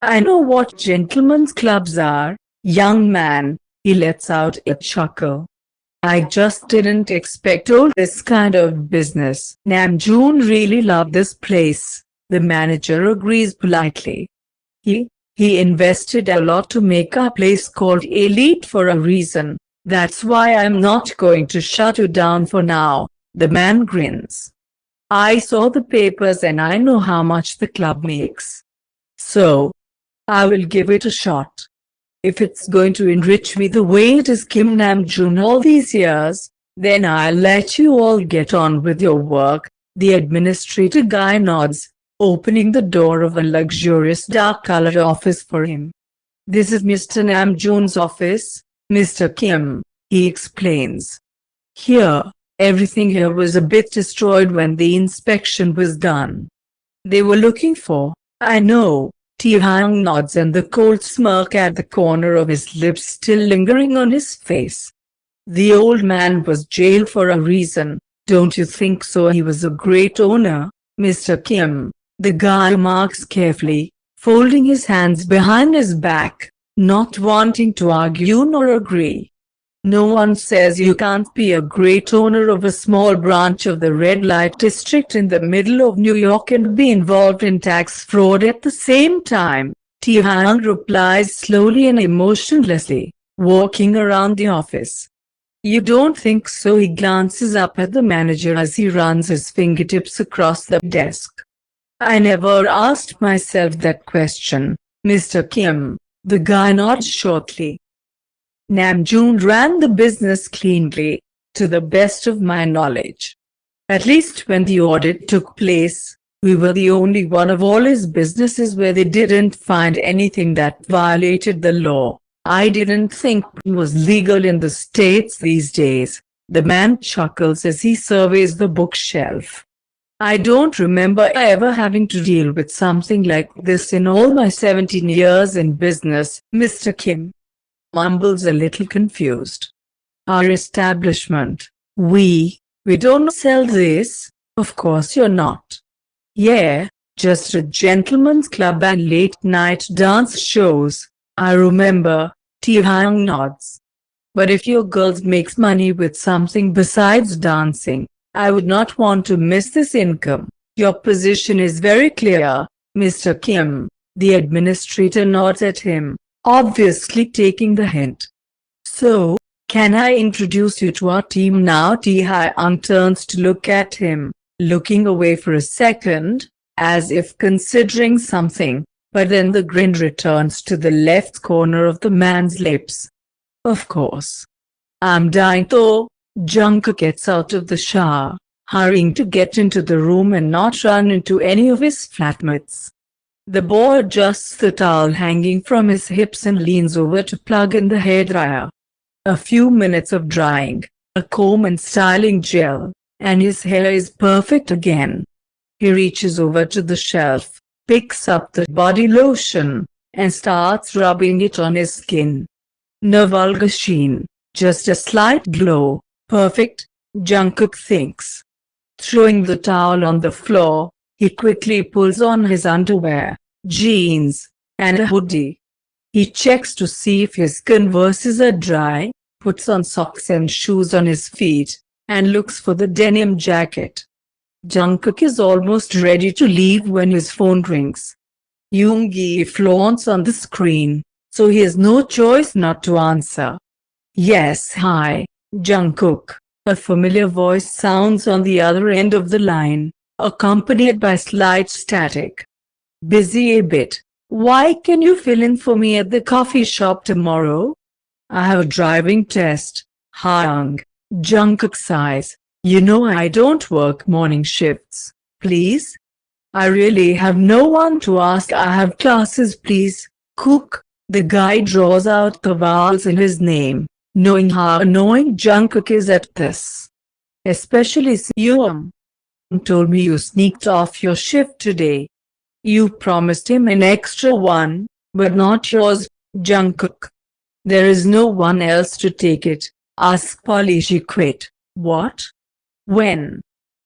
I know what gentlemen's clubs are, young man, he lets out a chuckle. I just didn't expect all this kind of business. Namjoon really loved this place, the manager agrees politely. He invested a lot to make our place called Elite for a reason. That's why I'm not going to shut you down for now, the man grins. I saw the papers and I know how much the club makes. So, I will give it a shot. If it's going to enrich me the way it is Kim Namjoon all these years, then I'll let you all get on with your work. The administrator guy nods, opening the door of a luxurious dark-colored office for him. This is Mr. Namjoon's office, Mr. Kim, he explains. Everything here was a bit destroyed when the inspection was done. They were looking for, I know. Taehyung nods and the cold smirk at the corner of his lips still lingering on his face. The old man was jailed for a reason, don't you think so? He was a great owner, Mr. Kim, the guy remarks carefully, folding his hands behind his back, not wanting to argue nor agree. No one says you can't be a great owner of a small branch of the red light district in the middle of New York and be involved in tax fraud at the same time, Taehyung replies slowly and emotionlessly, walking around the office. You don't think so? He glances up at the manager as he runs his fingertips across the desk. I never asked myself that question, Mr. Kim, the guy nods shortly. Namjoon ran the business cleanly, to the best of my knowledge. At least when the audit took place, we were the only one of all his businesses where they didn't find anything that violated the law. I didn't think it was legal in the States these days. The man chuckles as he surveys the bookshelf. I don't remember ever having to deal with something like this in all my 17 years in business, Mr. Kim mumbles a little confused. Our establishment, we don't sell this, of course you're not. Yeah, just a gentleman's club and late night dance shows, I remember, Taehyung nods. But if your girls makes money with something besides dancing, I would not want to miss this income. Your position is very clear, Mr. Kim, the administrator nods at him, obviously taking the hint. So, can I introduce you to our team now? Taehyung turns to look at him, looking away for a second, as if considering something, but then the grin returns to the left corner of the man's lips. Of course. I'm dying though. Jungkook gets out of the shower, hurrying to get into the room and not run into any of his flatmates. The boy adjusts the towel hanging from his hips and leans over to plug in the hairdryer. A few minutes of drying, a comb and styling gel, and his hair is perfect again. He reaches over to the shelf, picks up the body lotion, and starts rubbing it on his skin. No vulgar sheen, just a slight glow. Perfect, Jungkook thinks. Throwing the towel on the floor, he quickly pulls on his underwear, jeans, and a hoodie. He checks to see if his Converses are dry, puts on socks and shoes on his feet, and looks for the denim jacket. Jungkook is almost ready to leave when his phone rings. Yoongi flaunts on the screen, so he has no choice not to answer. Yes, hi, Jungkook. A familiar voice sounds on the other end of the line, accompanied by slight static. Busy a bit. Why can you fill in for me at the coffee shop tomorrow? I have a driving test. Hyung. Jungkook sighs. You know I don't work morning shifts. Please? I really have no one to ask. I have classes, please. Kook. The guy draws out the vowels in his name, knowing how annoying Jungkook is at this. Especially Seung told me you sneaked off your shift today. You promised him an extra one, but not yours, Jungkook. There is no one else to take it. Ask Polly. She quit. What? When?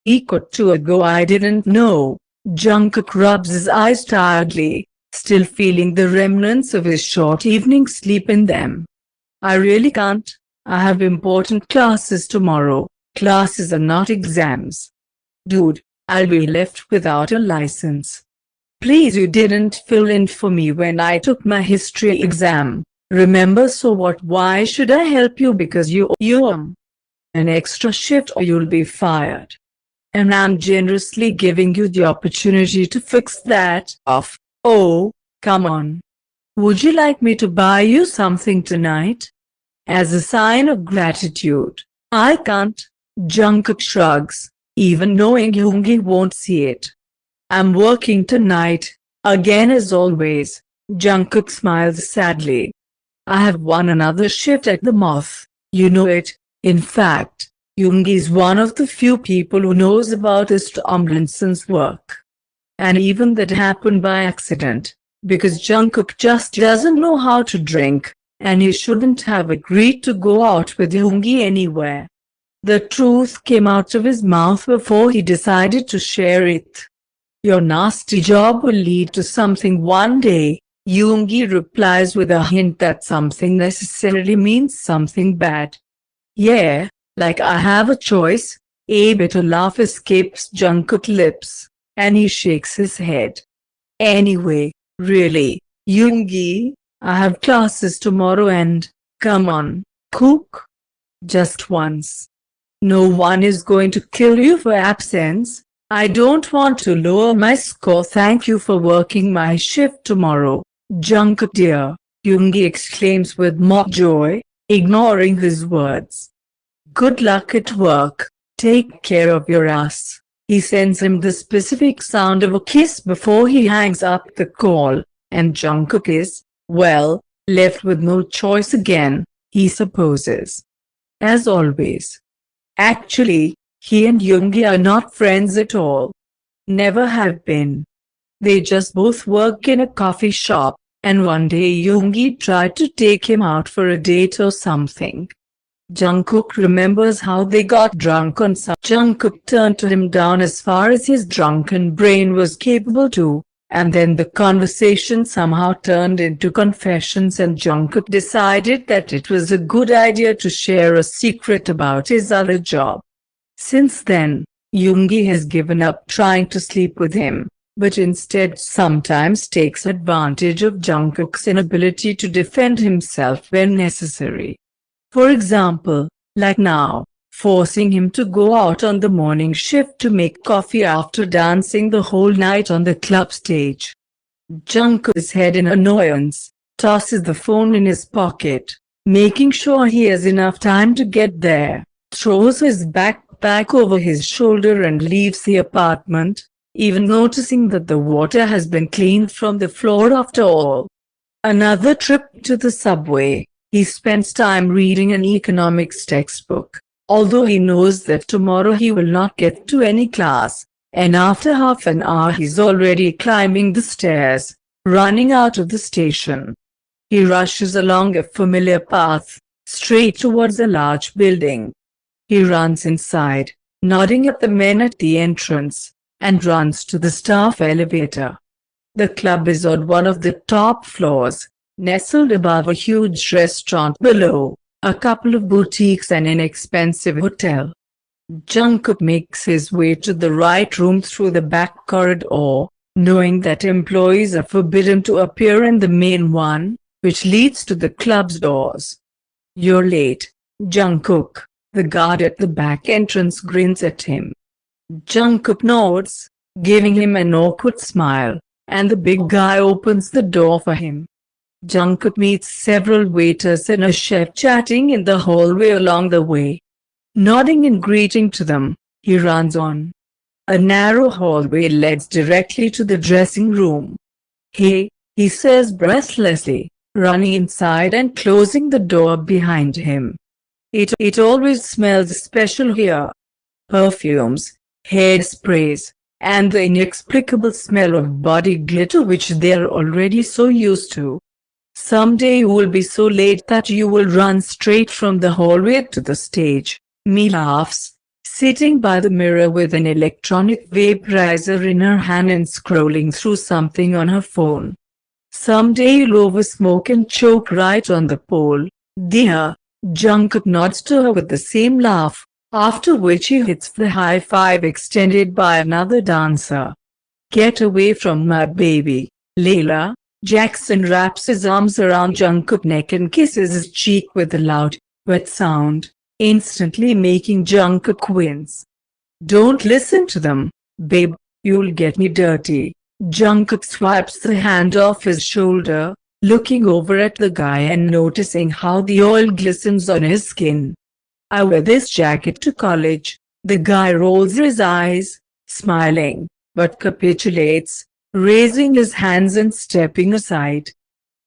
Equal to ago. I didn't know. Jungkook rubs his eyes tiredly, still feeling the remnants of his short evening sleep in them. I really can't. I have important classes tomorrow. Classes are not exams. Dude, I'll be left without a license. Please, you didn't fill in for me when I took my history exam. Remember, so what? Why should I help you? Because you an extra shift or you'll be fired. And I'm generously giving you the opportunity to fix that off. Oh, come on. Would you like me to buy you something tonight? As a sign of gratitude. I can't. Jungkook shrugs, even knowing Yoongi won't see it. I'm working tonight, again as always. Jungkook smiles sadly. I have won another shift at the Moth. You know it. In fact, Yoongi is one of the few people who knows about his Tomlinson's work. And even that happened by accident, because Jungkook just doesn't know how to drink, and he shouldn't have agreed to go out with Yoongi anywhere. The truth came out of his mouth before he decided to share it. Your nasty job will lead to something one day, Yoongi replies with a hint that something necessarily means something bad. Yeah, like I have a choice. A bitter laugh escapes Jungkook's lips, and he shakes his head. Anyway, really, Yoongi, I have classes tomorrow and, come on, kook. Just once. No one is going to kill you for absence. I don't want to lower my score. Thank you for working my shift tomorrow, Jungkook dear, Yoongi exclaims with mock joy, ignoring his words. Good luck at work. Take care of your ass. He sends him the specific sound of a kiss before he hangs up the call, and Jungkook is, well, left with no choice again, he supposes. As always. Actually, he and Yoongi are not friends at all. Never have been. They just both work in a coffee shop, and one day Yoongi tried to take him out for a date or something. Jungkook remembers how they got drunk on some. Jungkook turned to him down as far as his drunken brain was capable to, and then the conversation somehow turned into confessions and Jungkook decided that it was a good idea to share a secret about his other job. Since then, Yoongi has given up trying to sleep with him, but instead sometimes takes advantage of Jungkook's inability to defend himself when necessary. For example, like now, forcing him to go out on the morning shift to make coffee after dancing the whole night on the club stage. Jungkook's head in annoyance, tosses the phone in his pocket, making sure he has enough time to get there, throws his backpack over his shoulder and leaves the apartment, even noticing that the water has been cleaned from the floor after all. Another trip to the subway. He spends time reading an economics textbook, although he knows that tomorrow he will not get to any class, and after half an hour he's already climbing the stairs, running out of the station. He rushes along a familiar path, straight towards a large building. He runs inside, nodding at the men at the entrance, and runs to the staff elevator. The club is on one of the top floors, nestled above a huge restaurant below, a couple of boutiques and an expensive hotel. Jungkook makes his way to the right room through the back corridor, knowing that employees are forbidden to appear in the main one, which leads to the club's doors. You're late, Jungkook. The guard at the back entrance grins at him. Jungkook nods, giving him an awkward smile, and the big guy opens the door for him. Jungkook meets several waiters and a chef chatting in the hallway along the way. Nodding in greeting to them, he runs on. A narrow hallway leads directly to the dressing room. Hey, he says breathlessly, running inside and closing the door behind him. It always smells special here. Perfumes, hairsprays, and the inexplicable smell of body glitter which they're already so used to. Someday you will be so late that you will run straight from the hallway to the stage, he laughs, sitting by the mirror with an electronic vaporizer in her hand and scrolling through something on her phone. Someday you'll over-smoke and choke right on the pole, dear. Jungkook nods to her with the same laugh, after which he hits the high five extended by another dancer. Get away from my baby, Layla. Jackson wraps his arms around Jungkook's neck and kisses his cheek with a loud, wet sound, instantly making Jungkook wince. Don't listen to them, babe, you'll get me dirty. Jungkook swipes the hand off his shoulder, looking over at the guy and noticing how the oil glistens on his skin. I wear this jacket to college. The guy rolls his eyes, smiling, but capitulates, raising his hands and stepping aside.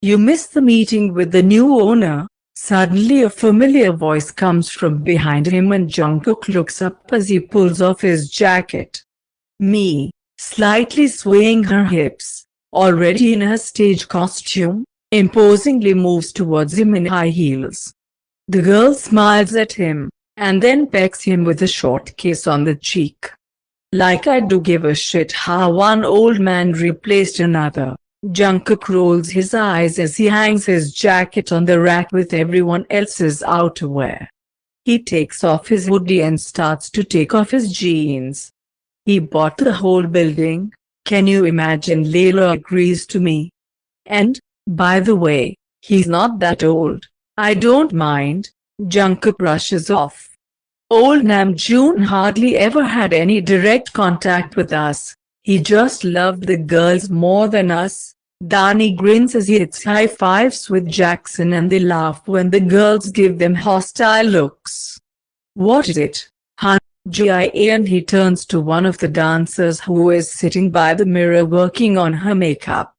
You missed the meeting with the new owner. Suddenly a familiar voice comes from behind him and Jungkook looks up as he pulls off his jacket. Me, slightly swaying her hips, already in her stage costume, imposingly moves towards him in high heels. The girl smiles at him, and then pecks him with a short kiss on the cheek. Like I do give a shit how one old man replaced another. Jungkook rolls his eyes as he hangs his jacket on the rack with everyone else's outerwear. He takes off his hoodie and starts to take off his jeans. He bought the whole building. Can you imagine? Layla agrees to me. And, by the way, he's not that old. I don't mind. Jungkook brushes off. Old Namjoon hardly ever had any direct contact with us. He just loved the girls more than us. Danny grins as he hits high fives with Jackson and they laugh when the girls give them hostile looks. What is it, hun? Gia, and he turns to one of the dancers who is sitting by the mirror working on her makeup.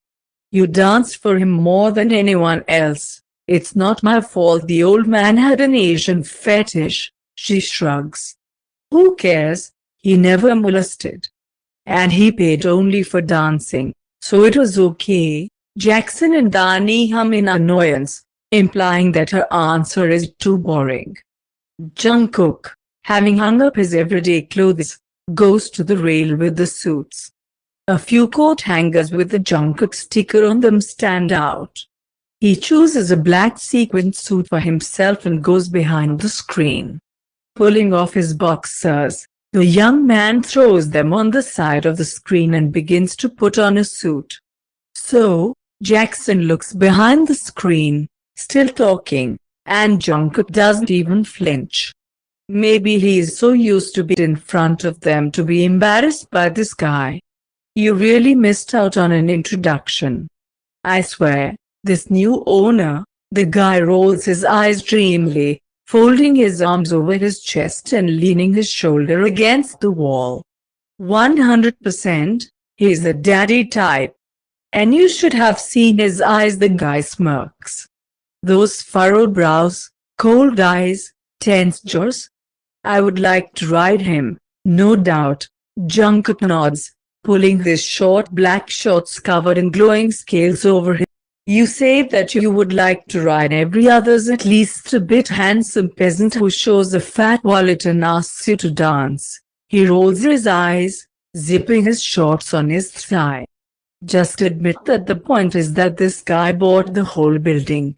You danced for him more than anyone else. It's not my fault the old man had an Asian fetish. She shrugs. Who cares? He never molested. And he paid only for dancing, so it was okay. Jackson and Danny hum in annoyance, implying that her answer is too boring. Jungkook, having hung up his everyday clothes, goes to the rail with the suits. A few coat hangers with the Jungkook sticker on them stand out. He chooses a black sequin suit for himself and goes behind the screen. Pulling off his boxers, the young man throws them on the side of the screen and begins to put on a suit. So, Jackson looks behind the screen, still talking, and Jungkook doesn't even flinch. Maybe he is so used to being in front of them to be embarrassed by this guy. You really missed out on an introduction. I swear, this new owner. The guy rolls his eyes dreamily, folding his arms over his chest and leaning his shoulder against the wall. 100%, he's a daddy type. And you should have seen his eyes. The guy smirks. Those furrowed brows, cold eyes, tense jaws. I would like to ride him, no doubt. Jungkook nods, pulling his short black shorts covered in glowing scales over him. You say that you would like to ride every other's at least a bit handsome peasant who shows a fat wallet and asks you to dance. He rolls his eyes, zipping his shorts on his thigh. Just admit that the point is that this guy bought the whole building.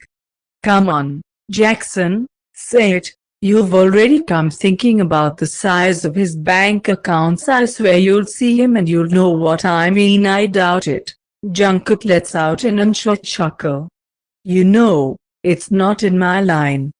Come on, Jackson, say it. You've already come thinking about the size of his bank accounts. I swear you'll see him and you'll know what I mean. I doubt it. Jungkook lets out an unsure chuckle. You know, it's not in my line.